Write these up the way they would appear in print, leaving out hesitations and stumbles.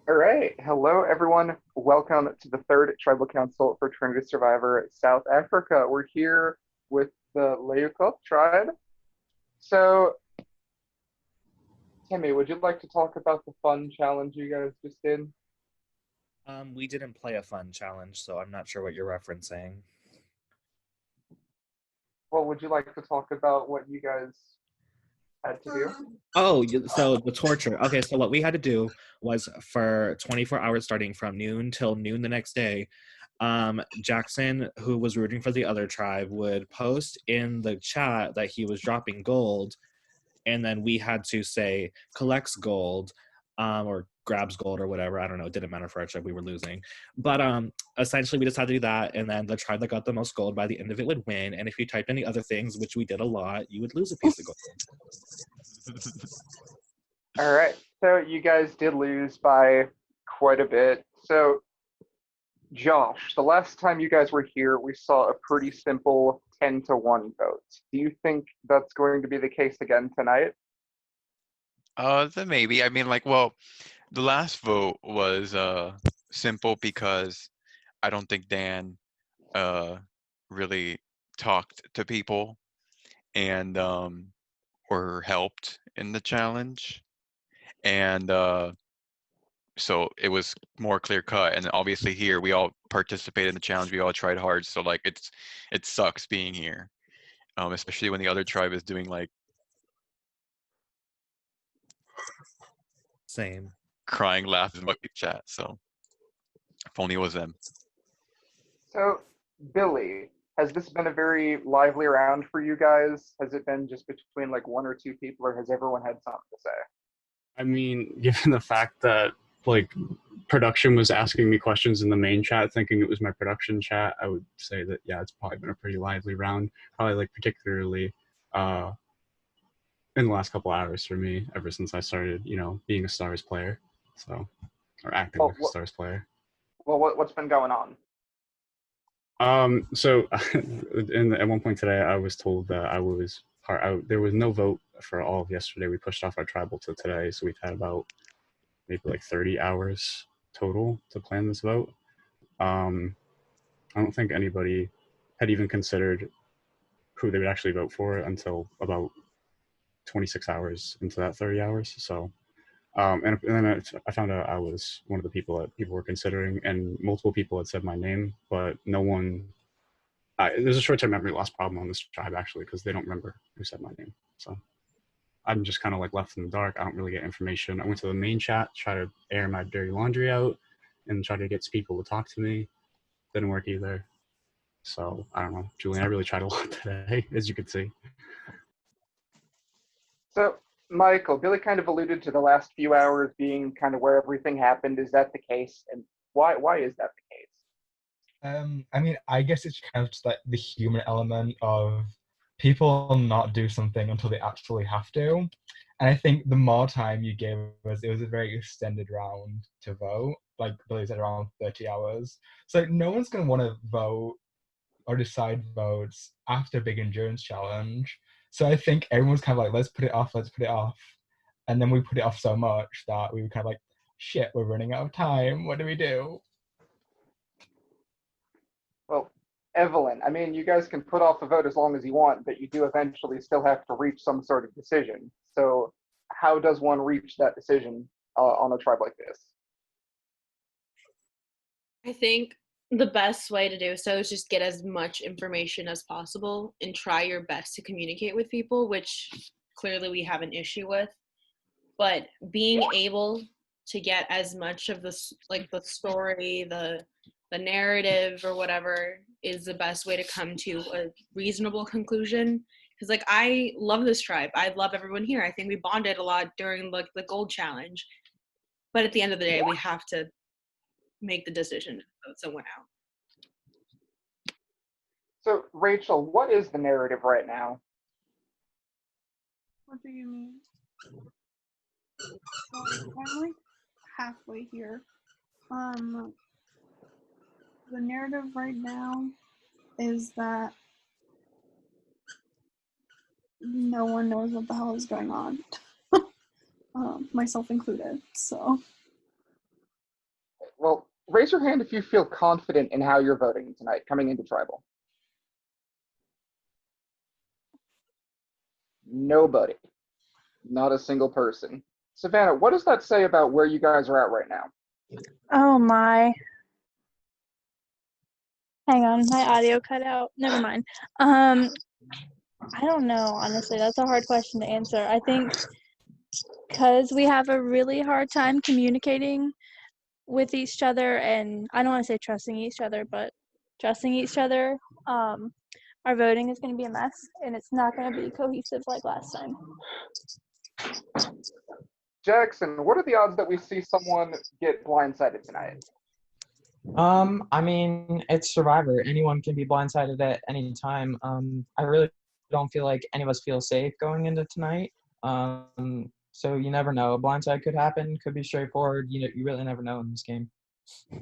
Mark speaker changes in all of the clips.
Speaker 1: All right. Hello, everyone. Welcome to the third Tribal Council for Trinity Survivor South Africa. We're here with the Leeukop tribe. So, Timmy, would you like to talk about the fun challenge you guys just did?
Speaker 2: We didn't play a fun challenge, so I'm not sure what you're referencing.
Speaker 1: Well, would you like to talk about what you guys had to do?
Speaker 2: Oh, so the torture. Okay, so what we had to do was for 24 hours starting from noon till noon the next day, Jackson, who was rooting for the other tribe, would post in the chat that he was dropping gold, and then we had to say collects gold, or grabs gold or whatever. I don't know. It didn't matter for our tribe. We were losing, but essentially we decided to do that, and then the tribe that got the most gold by the end of it would win. And if you typed any other things, which we did a lot, you would lose a piece of gold.
Speaker 1: All right. So, you guys did lose by quite a bit. So, Josh, the last time you guys were here, we saw a pretty simple 10 to 1 vote. Do you think that's going to be the case again tonight?
Speaker 3: Then maybe. I mean, the last vote was simple because I don't think Dan uh really talked to people and or helped in the challenge. And so it was more clear cut. And obviously here we all participated in the challenge, we all tried hard. So like it sucks being here. Especially when the other tribe is doing like
Speaker 2: Same.
Speaker 3: crying, laughing, bucket chat. So if only it was them.
Speaker 1: So, Billy, has this been a very lively round for you guys? Has it been just between like one or two people, or has everyone had something to say?
Speaker 4: I mean, given the fact that like production was asking me questions in the main chat, thinking it was my production chat, I would say that yeah, it's probably been a pretty lively round. Probably like particularly uh, in the last couple hours for me, ever since I started, being a Stars player, so or acting
Speaker 1: Well,
Speaker 4: like a Stars player.
Speaker 1: what's been going on?
Speaker 4: So at one point today, I was told that I was part out. There was no vote for all of yesterday. We pushed off our tribal to today, so we've had about maybe like 30 hours total to plan this vote. Um, I don't think anybody had even considered who they would actually vote for until about 26 hours into that 30 hours. So, and then I found out I was one of the people that people were considering, and multiple people had said my name, but no one. There's a short-term memory loss problem on this tribe actually because they don't remember who said my name. So I'm just kind of like left in the dark. I don't really get information. I went to the main chat, try to air my dirty laundry out, and try to get people to talk to me. Didn't work either. So I don't know, Julian. I really tried a lot today, as you could see.
Speaker 1: So, Michael, Billy kind of alluded to the last few hours being kind of where everything happened. Is that the case? And why is that the case?
Speaker 5: I guess it's kind of just like the human element of people not do something until they actually have to. And I think the more time you gave us, it was a very extended round to vote. Like Billy said, around 30 hours. So no one's gonna want to vote or decide votes after a big endurance challenge. So I think everyone's kind of like, let's put it off, let's put it off. And then we put it off so much that we were kind of like, shit, we're running out of time. What do we do?
Speaker 1: Well, Evelyn, I mean, you guys can put off the vote as long as you want, but you do eventually still have to reach some sort of decision. So, how does one reach that decision on a tribe like this?
Speaker 6: I think the best way to do so is just get as much information as possible and try your best to communicate with people, which clearly we have an issue with. But being able to get as much of this, like the story, the narrative or whatever, is the best way to come to a reasonable conclusion. Because like I love this tribe, I love everyone here. I think we bonded a lot during like the gold challenge. But at the end of the day, we have to make the decision to vote someone out.
Speaker 1: So, Rachel, what is the narrative right now?
Speaker 7: What do you mean? I'm like halfway here. The narrative right now is that no one knows what the hell is going on, myself included. So
Speaker 1: Well, raise your hand if you feel confident in how you're voting tonight coming into tribal. Nobody. Not a single person. Savannah, what does that say about where you guys are at right now?
Speaker 8: Oh my. Hang on, my audio cut out. Never mind. I don't know, honestly. That's a hard question to answer. I think because we have a really hard time communicating with each other, and I don't want to say trusting each other, but trusting each other, our voting is going to be a mess, and it's not going to be cohesive like last time.
Speaker 1: Jackson, what are the odds that we see someone get blindsided tonight?
Speaker 9: I mean, it's Survivor. Anyone can be blindsided at any time. I really don't feel like any of us feel safe going into tonight. So you never know. A blindside could happen, could be straightforward. You really never know in this game.
Speaker 1: All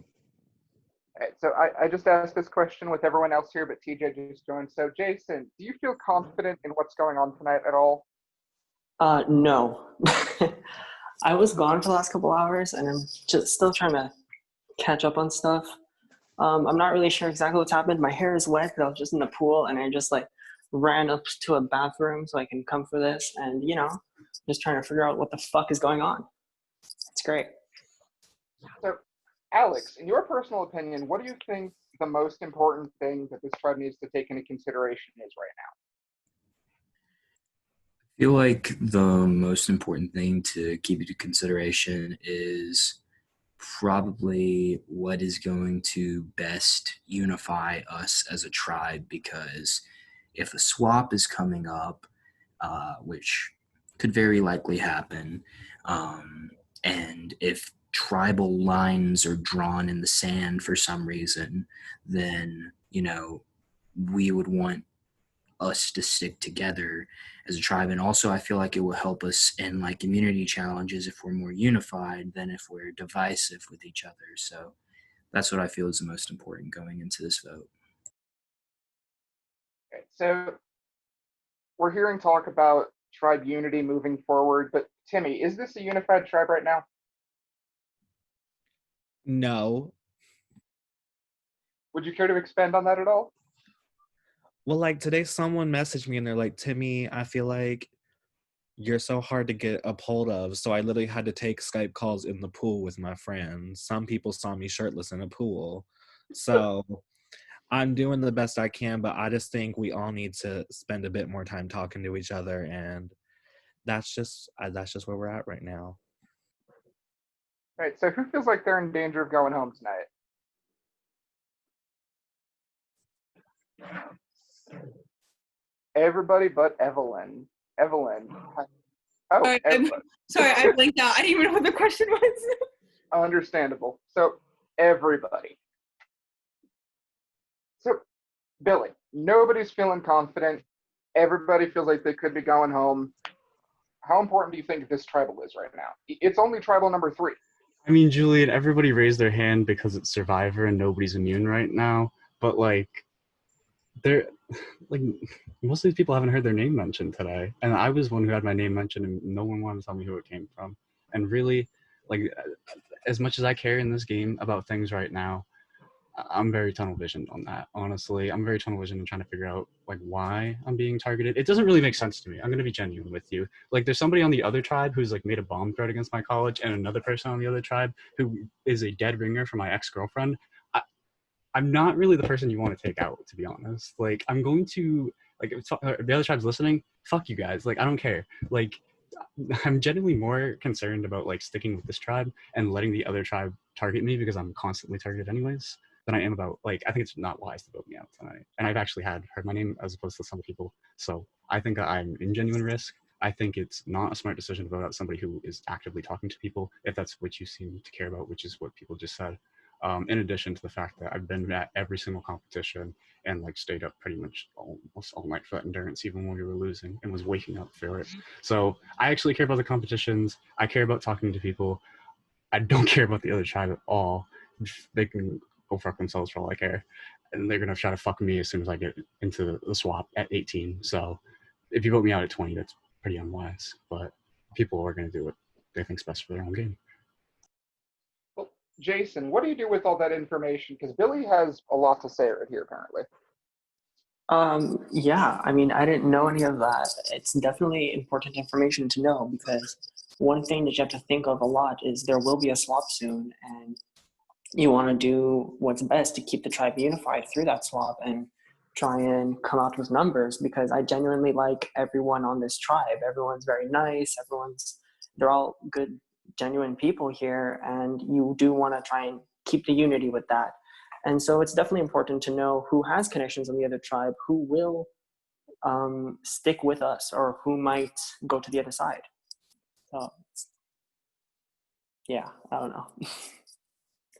Speaker 1: right, so I just asked this question with everyone else here, but TJ just joined. So Jason, do you feel confident in what's going on tonight at all?
Speaker 10: No. I was gone for the last couple hours, and I'm just still trying to catch up on stuff. I'm not really sure exactly what's happened. My hair is wet because I was just in the pool, and I just ran up to a bathroom so I can come for this, and just trying to figure out what the fuck is going on. It's great.
Speaker 1: So, Alex, in your personal opinion, what do you think the most important thing that this tribe needs to take into consideration is right now?
Speaker 11: I feel like the most important thing to keep into consideration is probably what is going to best unify us as a tribe, because if a swap is coming up, which could very likely happen, and if tribal lines are drawn in the sand for some reason, then we would want us to stick together as a tribe. And also I feel like it will help us in community challenges if we're more unified than if we're divisive with each other. So that's what I feel is the most important going into this vote.
Speaker 1: Okay, so we're hearing talk about tribe unity moving forward, but Timmy, is this a unified tribe right now?
Speaker 2: No.
Speaker 1: Would you care to expand on that at all?
Speaker 2: Well, today someone messaged me and they're like, Timmy, I feel like you're so hard to get a hold of. So I literally had to take Skype calls in the pool with my friends. Some people saw me shirtless in a pool. So I'm doing the best I can, but I just think we all need to spend a bit more time talking to each other. And that's just where we're at right now.
Speaker 1: All right, so who feels like they're in danger of going home tonight? Everybody but Evelyn. Evelyn. Oh,
Speaker 6: Sorry, I blinked out. I didn't even know what the question was.
Speaker 1: Understandable. So, everybody. So, Billy, nobody's feeling confident. Everybody feels like they could be going home. How important do you think this tribal is right now? It's only tribal number 3.
Speaker 4: I mean, Julian, everybody raised their hand because it's Survivor and nobody's immune right now. But they're most of these people haven't heard their name mentioned today, and I was one who had my name mentioned, and no one wanted to tell me who it came from. And really, as much as I care in this game about things right now, I'm very tunnel visioned on that. Honestly, I'm very tunnel visioned and trying to figure out why I'm being targeted. It doesn't really make sense to me. I'm gonna be genuine with you. There's somebody on the other tribe who's made a bomb threat against my college, and another person on the other tribe who is a dead ringer for my ex-girlfriend. I'm not really the person you want to take out, to be honest. I'm going to if the other tribe's listening, fuck you guys. I don't care. I'm genuinely more concerned about sticking with this tribe and letting the other tribe target me, because I'm constantly targeted anyways, than I am about I think it's not wise to vote me out tonight. And I've actually heard my name as opposed to some people. So I think I'm in genuine risk. I think it's not a smart decision to vote out somebody who is actively talking to people, if that's what you seem to care about, which is what people just said. In addition to the fact that I've been at every single competition and stayed up pretty much almost all night for that endurance, even when we were losing, and was waking up for it. So I actually care about the competitions. I care about talking to people. I don't care about the other tribe at all. They can go fuck themselves for all I care. And they're going to try to fuck me as soon as I get into the swap at 18. So if you vote me out at 20, that's pretty unwise. But people are going to do what they think's best for their own game.
Speaker 1: Well, Jason, what do you do with all that information? Because Billy has a lot to say right here, apparently.
Speaker 10: Yeah, I mean, I didn't know any of that. It's definitely important information to know because one thing that you have to think of a lot is there will be a swap soon, and you want to do what's best to keep the tribe unified through that swap and try and come out with numbers because I genuinely like everyone on this tribe. Everyone's very nice. They're all good, genuine people here, and you do want to try and keep the unity with that. And so it's definitely important to know who has connections on the other tribe, who will stick with us, or who might go to the other side. So, yeah, I don't know.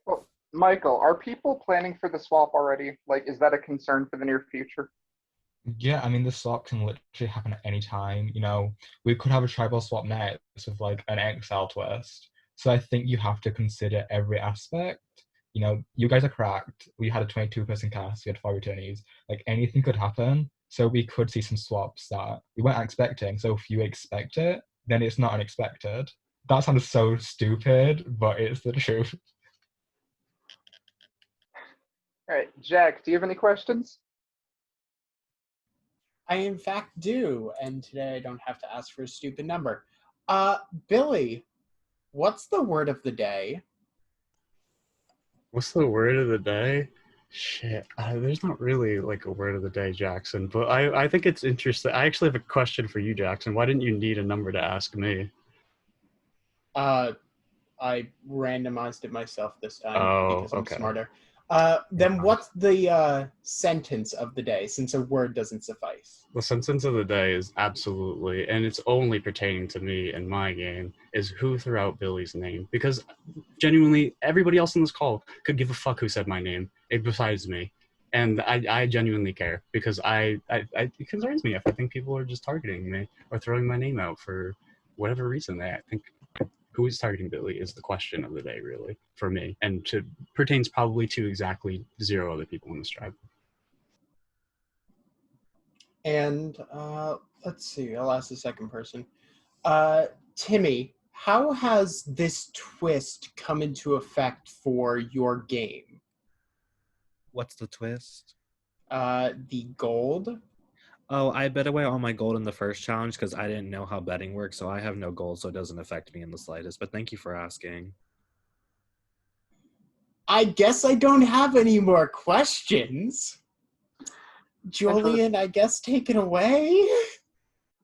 Speaker 1: Well, Michael, are people planning for the swap already? Like, is that a concern for the near future?
Speaker 5: Yeah, I mean, the swap can literally happen at any time. You know, we could have a tribal swap next with like an XL twist. So I think you have to consider every aspect. You know, you guys are cracked. We had a 22-person cast. We had 5 returnees. Like anything could happen. So we could see some swaps that we weren't expecting. So if you expect it, then it's not unexpected. That sounds so stupid, but it's the truth.
Speaker 1: All right, Jack, do you have any questions?
Speaker 12: I in fact do, and today I don't have to ask for a stupid number. Billy, what's the word of the day?
Speaker 4: What's the word of the day? Shit, there's not really like a word of the day, Jackson, but I think it's interesting. I actually have a question for you, Jackson. Why didn't you need a number to ask me?
Speaker 12: I randomized it myself this time because I'm
Speaker 4: okay.
Speaker 12: smarter. Then what's the sentence of the day, since a word doesn't suffice?
Speaker 4: The sentence of the day is absolutely, and it's only pertaining to me and my game, is who threw out Billy's name. Because genuinely, everybody else in this call could give a fuck who said my name, besides me. And I genuinely care, because it concerns me if I think people are just targeting me or throwing my name out for whatever reason. I think who is targeting Billy is the question of the day, really, for me, and pertains probably to exactly 0 other people in this tribe.
Speaker 12: And let's see, I'll ask the second person. Timmy, how has this twist come into effect for your game?
Speaker 2: What's the twist?
Speaker 12: The gold.
Speaker 2: Oh, I bet away all my gold in the first challenge because I didn't know how betting works, so I have no gold, so it doesn't affect me in the slightest. But thank you for asking.
Speaker 12: I guess I don't have any more questions. Julian, I guess take it away.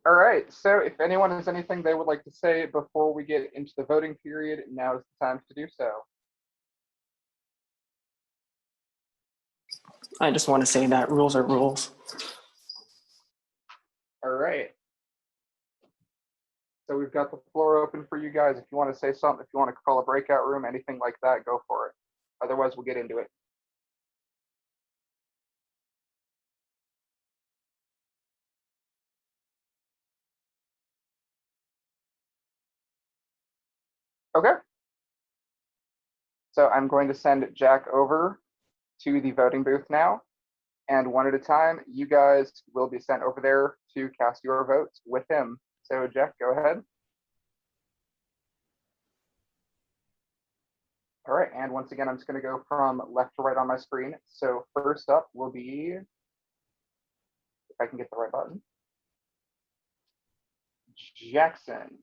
Speaker 1: All right, so if anyone has anything they would like to say before we get into the voting period, now is the time to do so.
Speaker 10: I just want to say that rules are rules.
Speaker 1: All right. So we've got the floor open for you guys. If you want to say something, if you want to call a breakout room, anything like that, go for it. Otherwise, we'll get into it. Okay. So I'm going to send Jack over to the voting booth now. And one at a time, you guys will be sent over there to cast your votes with him. So Jack, go ahead. All right, and once again, I'm just going to go from left to right on my screen. So first up will be, if I can get the right button, Jackson.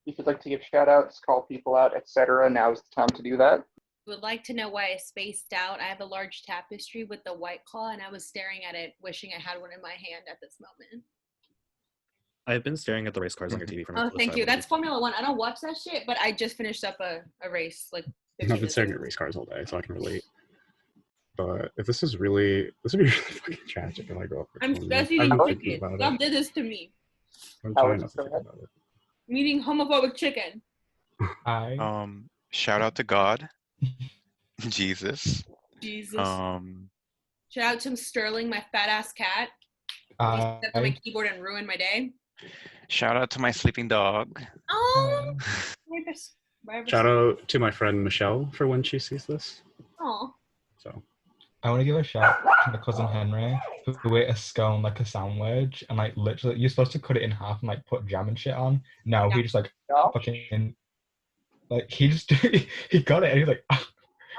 Speaker 1: If you'd like to give shout outs, call people out, etc., now is the time to do that.
Speaker 6: Would like to know why I spaced out. I have a large tapestry with the white claw, and I was staring at it, wishing I had one in my hand at this moment.
Speaker 2: I've been staring at the race cars on your TV for most
Speaker 6: Oh,
Speaker 2: of this,
Speaker 6: thank
Speaker 2: so
Speaker 6: you.
Speaker 2: I
Speaker 6: That's Formula One. I don't watch that shit, but I just finished up a race. Like,
Speaker 4: I've been staring at race cars all day, so I can relate. But if this would be really fucking tragic if I go up for
Speaker 6: I'm
Speaker 4: 20.
Speaker 6: stress
Speaker 4: I've
Speaker 6: eating
Speaker 4: been thinking
Speaker 6: chicken.
Speaker 4: about
Speaker 6: Stop
Speaker 4: it.
Speaker 6: did this to me.
Speaker 4: I'm trying not to think about it.
Speaker 6: I'm eating homophobic chicken.
Speaker 3: Shout out to God. Jesus.
Speaker 6: Jesus. Shout out to Sterling, my fat ass cat. He stepped on my keyboard and ruined my day.
Speaker 3: Shout out to my sleeping dog.
Speaker 6: Oh.
Speaker 4: Shout out to my friend Michelle for when she sees this.
Speaker 6: Oh.
Speaker 4: So.
Speaker 5: I want to give a shout to my cousin Henry who ate a scone like a sandwich and like literally you're supposed to cut it in half and like put jam and shit on. No, he just like
Speaker 1: Josh?
Speaker 5: fucking like he just he got it and he's like
Speaker 6: I
Speaker 5: he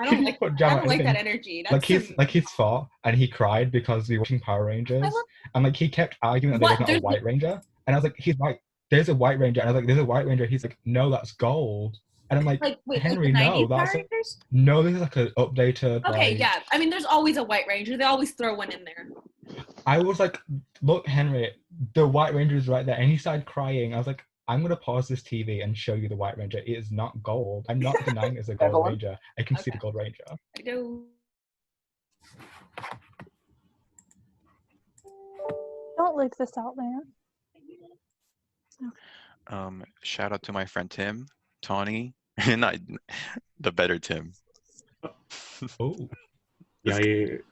Speaker 6: don't
Speaker 5: didn't
Speaker 6: like
Speaker 5: put jam
Speaker 6: I
Speaker 5: on
Speaker 6: don't like that
Speaker 5: anything.
Speaker 6: energy. That's
Speaker 5: Like he's fought and he cried because we were watching Power Rangers and like he kept arguing that there was
Speaker 6: What?
Speaker 5: not a White Ranger and I was like he's right, there's a White Ranger and I was like there's a White Ranger. He's like no, that's gold. And I'm like
Speaker 6: wait, like
Speaker 5: Henry,
Speaker 6: the
Speaker 5: no,
Speaker 6: 90s
Speaker 5: that's
Speaker 6: Power Rangers?
Speaker 5: no, this is like an updated.
Speaker 6: Okay,
Speaker 5: like,
Speaker 6: yeah. I mean, there's always a White Ranger. They always throw one in there.
Speaker 5: I was like, look, Henry, the White Ranger is right there. And he started crying. I was like, I'm going to pause this TV and show you the White Ranger. It is not gold. I'm not denying it's a gold
Speaker 1: Evelyn?
Speaker 5: Ranger. I can see
Speaker 6: Okay.
Speaker 5: the gold Ranger.
Speaker 6: I go.
Speaker 8: Don't lick this out, man.
Speaker 3: Shout out to my friend Tim, Tawny, not the better Tim.
Speaker 4: Oh. Yeah,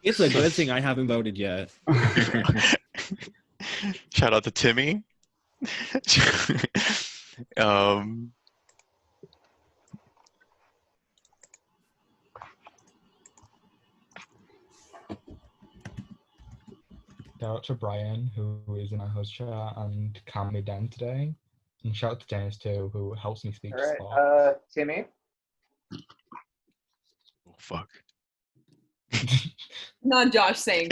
Speaker 2: It's a good thing I haven't voted yet.
Speaker 3: Shout out to Timmy.
Speaker 5: Shout out to Brian, who is in my host chat and calmed me down today. And shout out to Dennis, too, who helps me speak
Speaker 1: All
Speaker 5: to
Speaker 1: right,
Speaker 5: Spot.
Speaker 1: Timmy.
Speaker 3: Oh, fuck.
Speaker 6: Not Josh saying.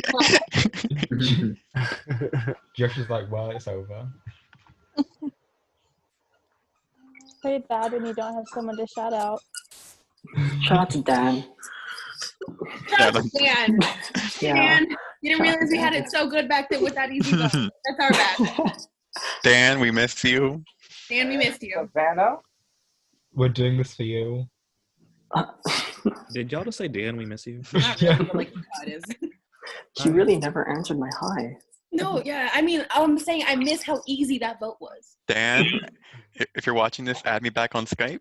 Speaker 5: Josh is like, well, it's over.
Speaker 8: Pretty bad when you don't have someone to shout out.
Speaker 10: Shout out to Dan.
Speaker 6: Shout out to Dan.
Speaker 10: Yeah.
Speaker 6: Dan, you didn't realize we had it so good back then with that easy vote. That's our bad.
Speaker 3: Dan, we miss you.
Speaker 6: Dan, we missed you.
Speaker 1: Savannah.
Speaker 5: We're doing this for you.
Speaker 2: Did y'all just say, Dan, we miss you?
Speaker 6: Not really, but like it is.
Speaker 10: She really never answered my hi.
Speaker 6: No, yeah. I mean, I'm saying I miss how easy that vote was.
Speaker 3: Dan, if you're watching this, add me back on Skype.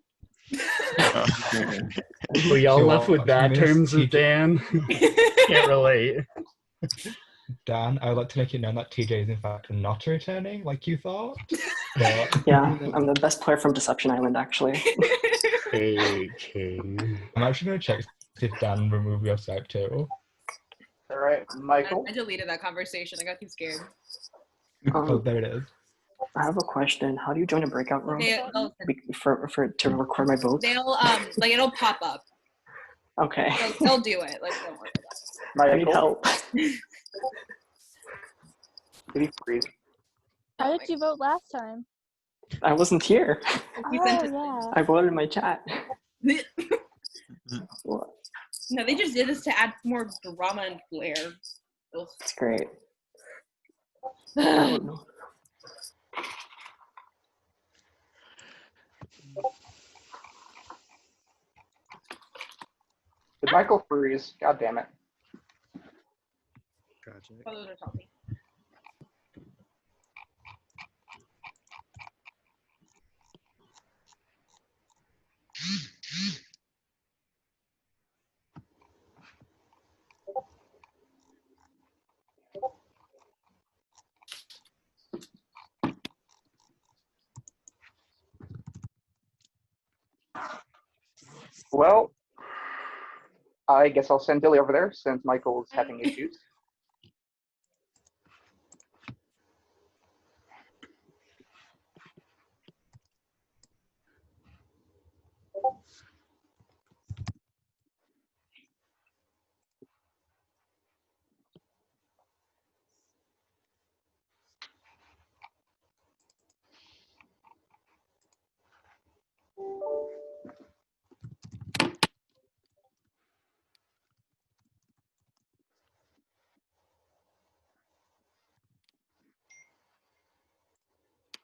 Speaker 4: Well, y'all
Speaker 5: So,
Speaker 4: left with bad
Speaker 5: miss
Speaker 4: terms with
Speaker 5: TJ.
Speaker 4: Dan. Can't relate.
Speaker 5: Dan, I would like to make it known that TJ is in fact not returning like you thought. But
Speaker 10: Yeah, I'm the best player from Deception Island, actually.
Speaker 4: Hey, King.
Speaker 5: I'm actually going to check if Dan removed your Skype too.
Speaker 1: All right, Michael.
Speaker 6: I deleted that conversation. I got too scared.
Speaker 5: Oh, there it is.
Speaker 10: I have a question. How do you join a breakout room
Speaker 6: They'll,
Speaker 10: to record my votes?
Speaker 6: they'll like it'll pop up.
Speaker 10: Okay.
Speaker 6: They'll do it. Like don't worry
Speaker 10: I need
Speaker 1: Michael.
Speaker 10: help.
Speaker 1: Did he freeze?
Speaker 8: How did you vote last time?
Speaker 10: I wasn't here.
Speaker 6: about it.
Speaker 8: Oh,
Speaker 10: I voted in my chat. What?
Speaker 6: No, they just did this to add more drama and flair. Ugh.
Speaker 10: It's great. I don't know.
Speaker 1: Did Michael freeze? God damn it.
Speaker 2: Gotcha.
Speaker 6: Oh, those are salty.
Speaker 1: Well, I guess I'll send Billy over there since Michael's having issues.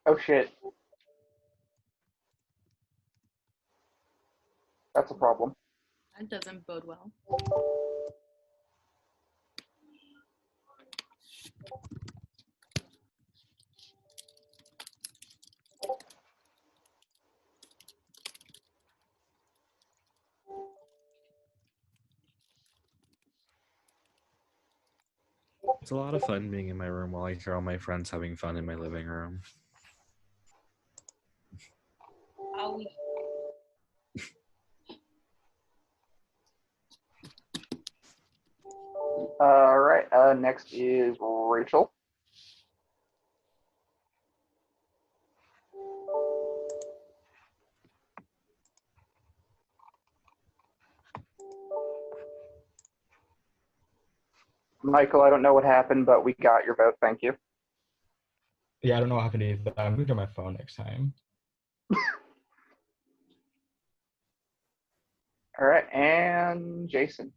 Speaker 1: Oh shit. That's a problem.
Speaker 6: That doesn't bode well.
Speaker 2: It's a lot of fun being in my room while I hear all my friends having fun in my living room.
Speaker 6: Oh,
Speaker 1: All right. Next is Rachel. Michael, I don't know what happened, but we got your vote. Thank you.
Speaker 5: Yeah, I don't know what happened either. I moved on my phone next time.
Speaker 1: All right, and Jason.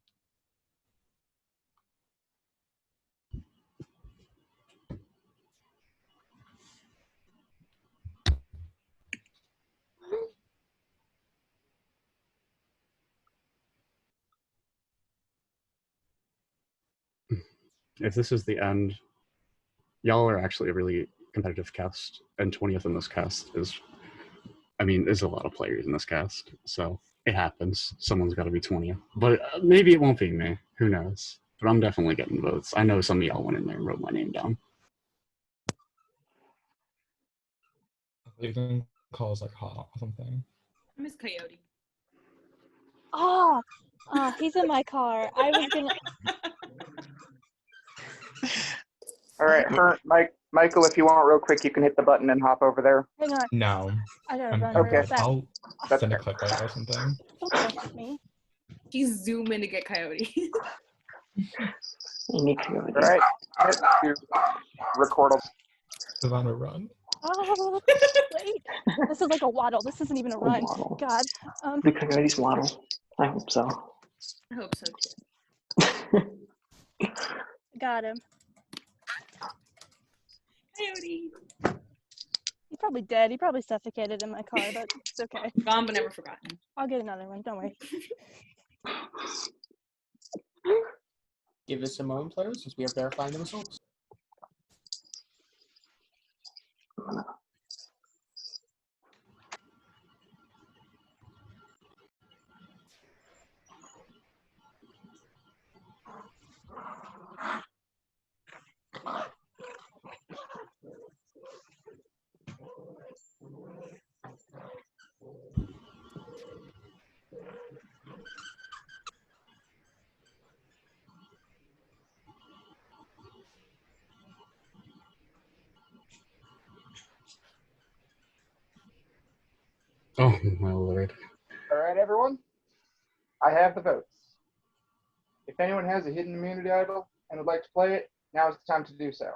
Speaker 4: If this is the end, y'all are actually a really competitive cast, and 20th in this cast is a lot of players in this cast, so it happens. Someone's got to be 20th, but maybe it won't be me. Who knows? But I'm definitely getting votes. I know some of y'all went in there and wrote my name down.
Speaker 5: You can call us like hot or something.
Speaker 6: Miss Coyote.
Speaker 8: Oh, he's in my car. I was gonna.
Speaker 1: All right, Michael, if you want real quick, you can hit the button and hop over there.
Speaker 8: Hang on.
Speaker 5: No.
Speaker 8: I gotta
Speaker 5: I'm
Speaker 8: run
Speaker 1: okay.
Speaker 8: real fast.
Speaker 5: I'll
Speaker 1: That's
Speaker 5: send a
Speaker 1: fair.
Speaker 5: clip later or something.
Speaker 8: Don't mess with me.
Speaker 6: He's zooming to get Coyote.
Speaker 10: You need Coyote.
Speaker 1: All right, hit to record.
Speaker 5: Savannah, run.
Speaker 8: Oh, wait. This is like a waddle. This isn't even a run.
Speaker 10: waddle.
Speaker 8: God.
Speaker 10: Do Coyotes waddle? I hope so.
Speaker 6: I hope so too.
Speaker 8: Got him.
Speaker 6: Coyote.
Speaker 8: He's probably dead. He probably suffocated in my car, but it's okay.
Speaker 6: Gone but never forgotten.
Speaker 8: I'll get another one. Don't worry.
Speaker 12: Give us a moment, players, since we are verifying the results.
Speaker 4: Oh my lord.
Speaker 1: All right, everyone. I have the votes. If anyone has a hidden immunity idol and would like to play it, now is the time to do so.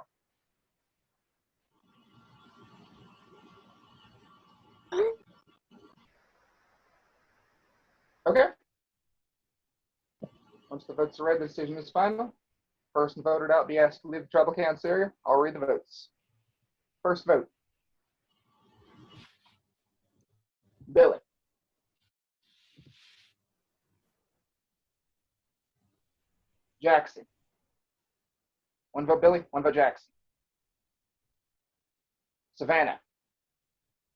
Speaker 1: Okay. Once the votes are read, the decision is final. Person voted out be asked to leave the trouble counts area. I'll read the votes. First vote. Billy. Jackson. One vote Billy, one vote Jackson. Savannah.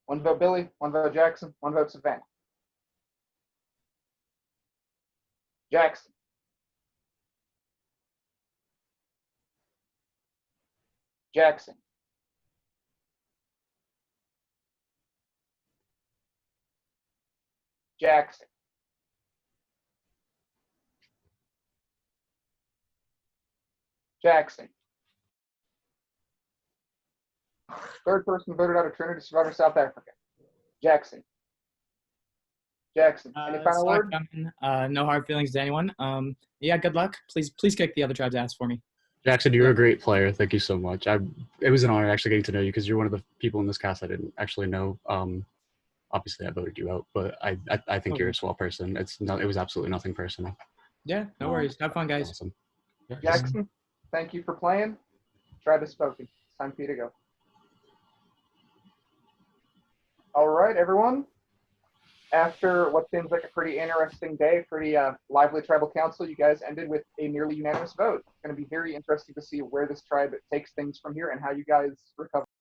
Speaker 1: One vote Billy, one vote Jackson, one vote Savannah. Jackson. Jackson. Jackson. Jackson. Third person voted out of Trinity Survivor South Africa. Jackson. Jackson. Any final word?
Speaker 9: No hard feelings to anyone. Yeah, good luck. Please kick the other tribe's ass for me.
Speaker 4: Jackson, you're a great player. Thank you so much. It was an honor actually getting to know you because you're one of the people in this cast I didn't actually know. Obviously, I voted you out, but I think you're a swell person. It was absolutely nothing personal.
Speaker 9: Yeah, no worries. Have fun, guys.
Speaker 4: Awesome.
Speaker 1: Jackson, thank you for playing. Tribe has spoken. It's time for you to go. All right, everyone. After what seems like a pretty interesting day, pretty lively tribal council, you guys ended with a nearly unanimous vote. It's going to be very interesting to see where this tribe takes things from here and how you guys recover.